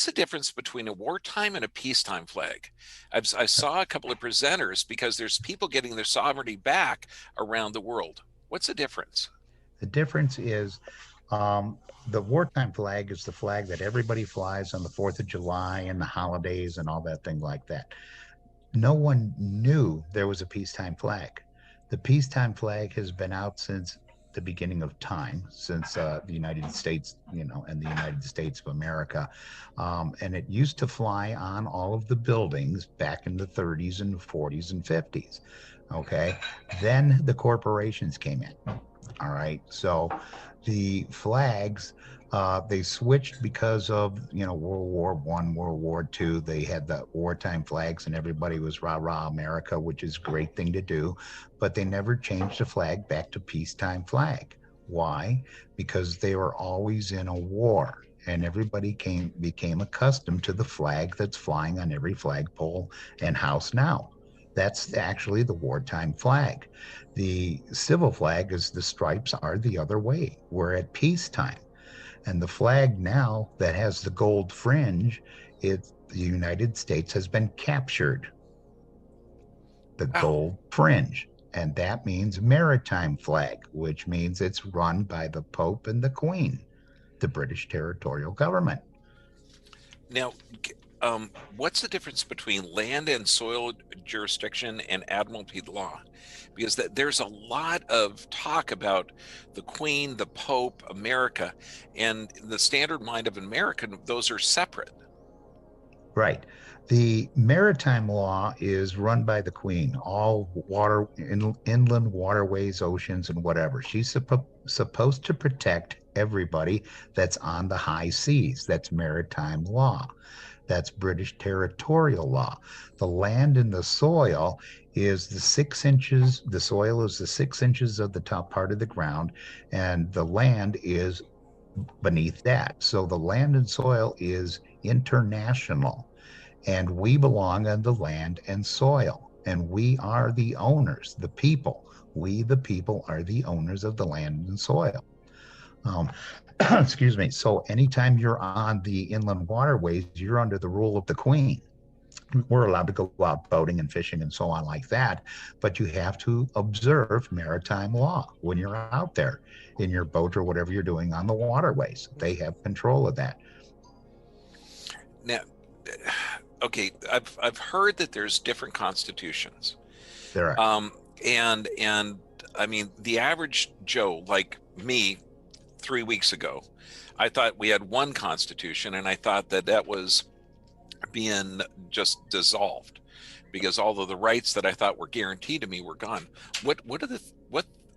What's the difference between a wartime and a peacetime flag? I saw a couple of presenters because there's people getting their sovereignty back around the world. What's the difference? The difference is um, the wartime flag is the flag that everybody flies on the 4th of July and the holidays and all that thing like that. No one knew there was a peacetime flag. The peacetime flag has been out since the beginning of time, since the United States, and the United States of America. And it used to fly on all of the buildings back in the 30s and 40s and 50s. Okay. Then the corporations came in. All right. So the flags, they switched because of, World War One, World War Two. They had the wartime flags and everybody was rah rah America, which is a great thing to do. But they never changed the flag back to peacetime flag. Why? Because they were always in a war. And everybody became accustomed to the flag that's flying on every flagpole and house now. That's actually the wartime flag. The civil flag is the stripes are the other way. We're at peacetime. And the flag now that has the gold fringe, the United States has been captured, the Wow. gold fringe. And that means maritime flag, which means it's run by the Pope and the Queen, the British territorial government. Now, what's the difference between land and soil jurisdiction and admiralty law? Because there's a lot of talk about the Queen, the Pope, America, and the standard mind of an American, those are separate. Right. The maritime law is run by the Queen, all inland waterways, oceans, and whatever. She's supposed to protect everybody that's on the high seas. That's maritime law. That's British territorial law. The land and the soil is the 6 inches, the soil is the 6 inches of the top part of the ground, and the land is beneath that. So the land and soil is international, and we belong on the land and soil, and we are the owners, the people. We, the people, are the owners of the land and soil. Um, excuse me. So anytime you're on the inland waterways, you're under the rule of the Queen. We're allowed to go out boating and fishing and so on like that, but you have to observe maritime law when you're out there in your boat or whatever you're doing on the waterways. They have control of that. Now, okay, I've heard that there's different constitutions. There are. Um, and I mean, the average Joe, like me, 3 weeks ago, I thought we had one constitution, and I thought that that was being just dissolved because all of the rights that I thought were guaranteed to me were gone. What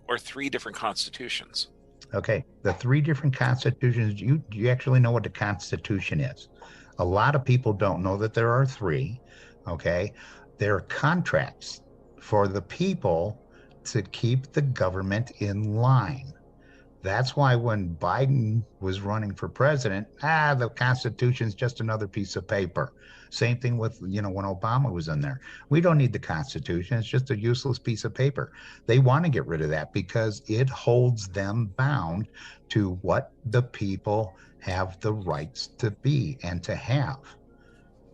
are three different constitutions? Okay. The three different constitutions, you actually know what the Constitution is. A lot of people don't know that there are three. Okay. They're contracts for the people to keep the government in line. That's why when Biden was running for president, the Constitution's just another piece of paper. Same thing with, when Obama was in there. We don't need the Constitution. It's just a useless piece of paper. They want to get rid of that because it holds them bound to what the people have the rights to be and to have.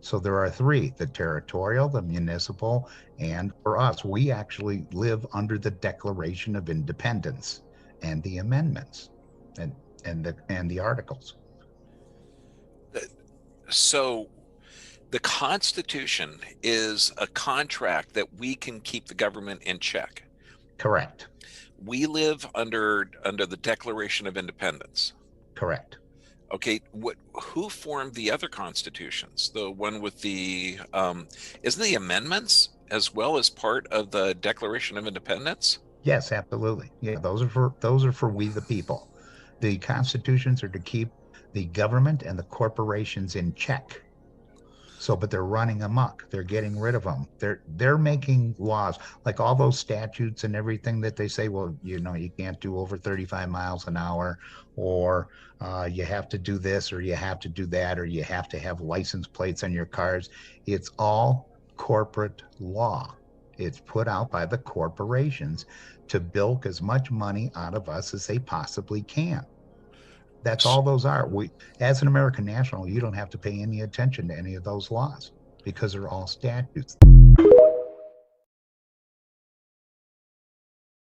So there are three: the territorial, the municipal, and for us, we actually live under the Declaration of Independence and the amendments and the articles. So the Constitution is a contract that we can keep the government in check. Correct. We live under the Declaration of Independence. Correct. Okay, who formed the other constitutions? The one with the isn't the amendments as well as part of the Declaration of Independence? Yes, absolutely. Yeah, those are for we the people. The constitutions are to keep the government and the corporations in check. So, but they're running amok. They're getting rid of them. They're making laws like all those statutes and everything that they say. Well, you can't do over 35 miles an hour, or you have to do this, or you have to do that, or you have to have license plates on your cars. It's all corporate law. It's put out by the corporations to bilk as much money out of us as they possibly can. That's all those are. We, as an American national, you don't have to pay any attention to any of those laws because they're all statutes.